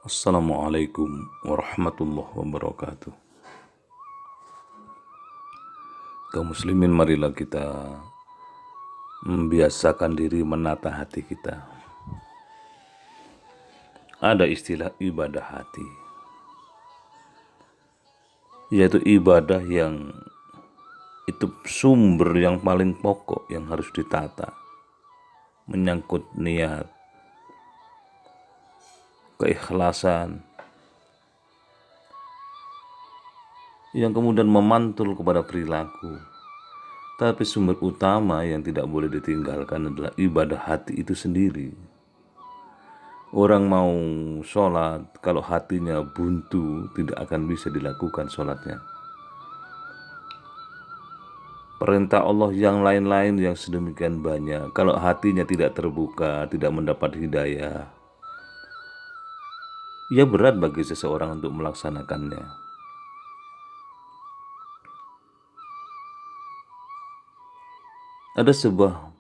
Assalamualaikum warahmatullahi wabarakatuh. Kaum muslimin, marilah kita membiasakan diri menata hati kita. Ada istilah ibadah hati, yaitu ibadah yang itu sumber yang paling pokok yang harus ditata, menyangkut niat, keikhlasan, yang kemudian memantul kepada perilaku. Tapi sumber utama yang tidak boleh ditinggalkan adalah ibadah hati itu sendiri. Orang mau sholat, kalau hatinya buntu, tidak akan bisa dilakukan sholatnya. Perintah Allah yang lain-lain yang sedemikian banyak, kalau hatinya tidak terbuka, tidak mendapat hidayah, ya berat bagi seseorang untuk melaksanakannya. Ada sebuah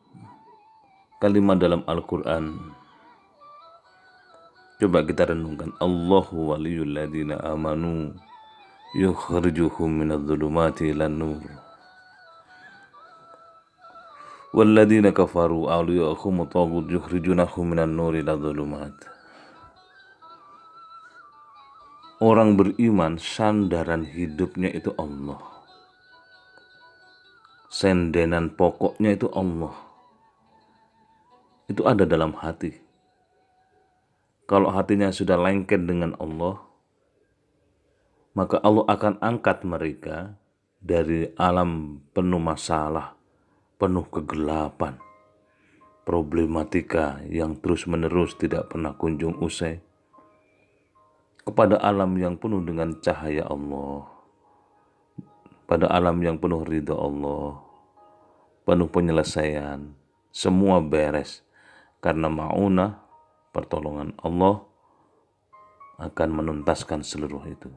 kalimat dalam Al-Quran, coba kita renungkan. Allahu waliyul ladina amanu yukhrijuhum minadh-dhulumati ilan nur walladina kafaru awliya'uhum at-taghut yukhrijunahum minan nur ila dhulumat. Orang beriman sandaran hidupnya itu Allah, sendenan pokoknya itu Allah. Itu ada dalam hati. Kalau hatinya sudah lengket dengan Allah, maka Allah akan angkat mereka dari alam penuh masalah, penuh kegelapan, problematika yang terus-menerus tidak pernah kunjung usai, kepada alam yang penuh dengan cahaya Allah, pada alam yang penuh ridha Allah, penuh penyelesaian, semua beres. Karena ma'unah, pertolongan Allah akan menuntaskan seluruh itu.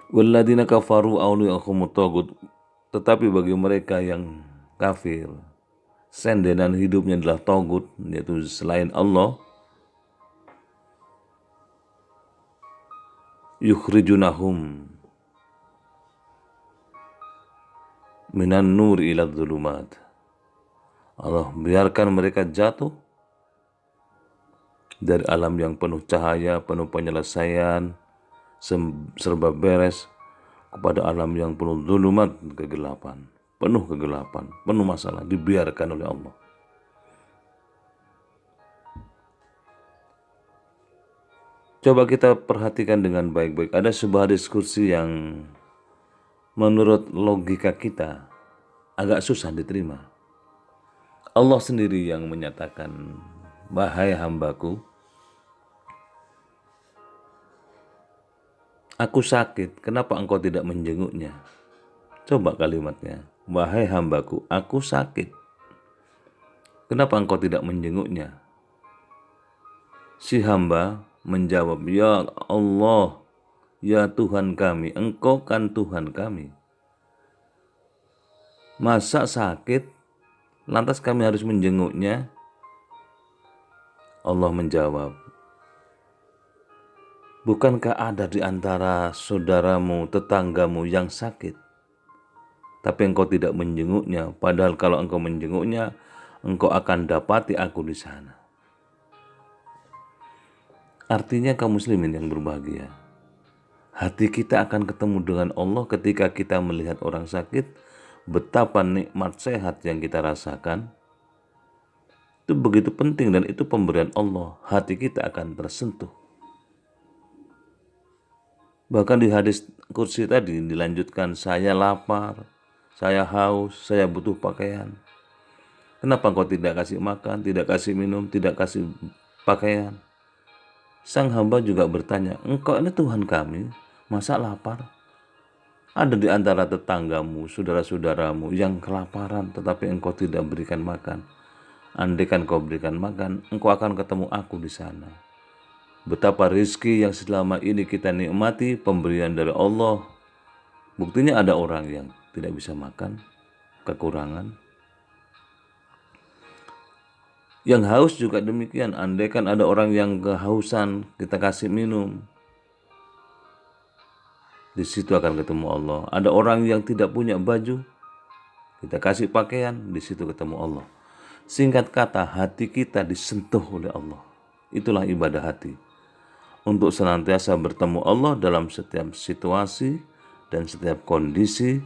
Walladzina kafaru awliya'uhum at-taghut, tetapi bagi mereka yang kafir, sendenan hidupnya adalah tagut, yaitu selain Allah. Yukhrijunahum minan nur ila dhulumat. Allah biarkan mereka jatuh dari alam yang penuh cahaya, penuh penyelesaian, serba beres, kepada alam yang penuh dhulumat, kegelapan, penuh masalah, dibiarkan oleh Allah. Coba kita perhatikan dengan baik-baik. Ada sebuah diskusi yang menurut logika kita agak susah diterima. Allah sendiri yang menyatakan, wahai hambaku, aku sakit, kenapa engkau tidak menjenguknya? Coba kalimatnya, wahai hambaku, aku sakit, kenapa engkau tidak menjenguknya? Si hamba menjawab, ya Allah, ya Tuhan kami, engkau kan Tuhan kami. Masa sakit, lantas kami harus menjenguknya? Allah menjawab, bukankah ada di antara saudaramu, tetanggamu yang sakit, tapi engkau tidak menjenguknya, padahal kalau engkau menjenguknya, engkau akan dapati aku di sana. Artinya kaum muslimin yang berbahagia, hati kita akan ketemu dengan Allah ketika kita melihat orang sakit, betapa nikmat sehat yang kita rasakan. Itu begitu penting dan itu pemberian Allah, hati kita akan tersentuh. Bahkan di hadis kursi tadi dilanjutkan, saya lapar, saya haus, saya butuh pakaian. Kenapa engkau tidak kasih makan, tidak kasih minum, tidak kasih pakaian? Sang hamba juga bertanya, engkau ini Tuhan kami, masa lapar? Ada di antara tetanggamu, saudara-saudaramu yang kelaparan tetapi engkau tidak berikan makan. Andaikan kau berikan makan, engkau akan ketemu aku di sana. Betapa rizki yang selama ini kita nikmati, pemberian dari Allah. Buktinya ada orang yang tidak bisa makan, kekurangan. Yang haus juga demikian. Andaikan ada orang yang kehausan, kita kasih minum, di situ akan ketemu Allah. Ada orang yang tidak punya baju, kita kasih pakaian, di situ ketemu Allah. Singkat kata, hati kita disentuh oleh Allah. Itulah ibadah hati. Untuk senantiasa bertemu Allah dalam setiap situasi dan setiap kondisi,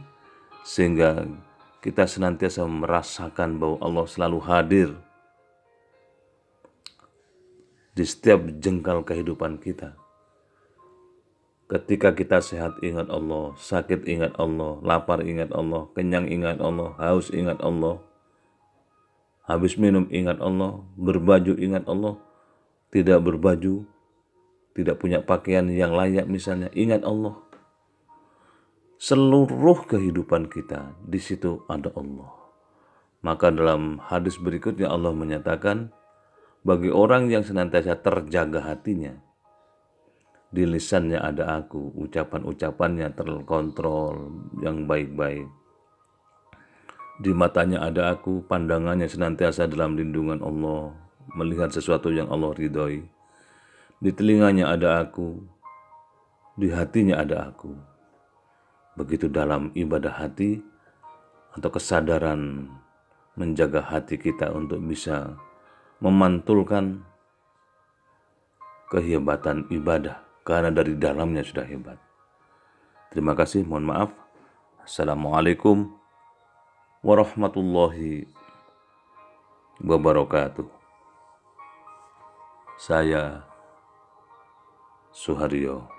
sehingga kita senantiasa merasakan bahwa Allah selalu hadir di setiap jengkal kehidupan kita. Ketika kita sehat, ingat Allah. Sakit, ingat Allah. Lapar, ingat Allah. Kenyang, ingat Allah. Haus, ingat Allah. Habis minum, ingat Allah. Berbaju, ingat Allah. Tidak berbaju, tidak punya pakaian yang layak misalnya, ingat Allah. Seluruh kehidupan kita, di situ ada Allah. Maka dalam hadis berikutnya Allah menyatakan, bagi orang yang senantiasa terjaga hatinya, di lisannya ada aku, ucapan-ucapannya terkontrol yang baik-baik. Di matanya ada aku, pandangannya senantiasa dalam lindungan Allah, melihat sesuatu yang Allah ridhoi. Di telinganya ada aku, di hatinya ada aku. Begitu dalam ibadah hati atau kesadaran menjaga hati kita untuk bisa memantulkan kehebatan ibadah, karena dari dalamnya sudah hebat. Terima kasih, mohon maaf. Assalamualaikum warahmatullahi wabarakatuh. Saya Suharyo.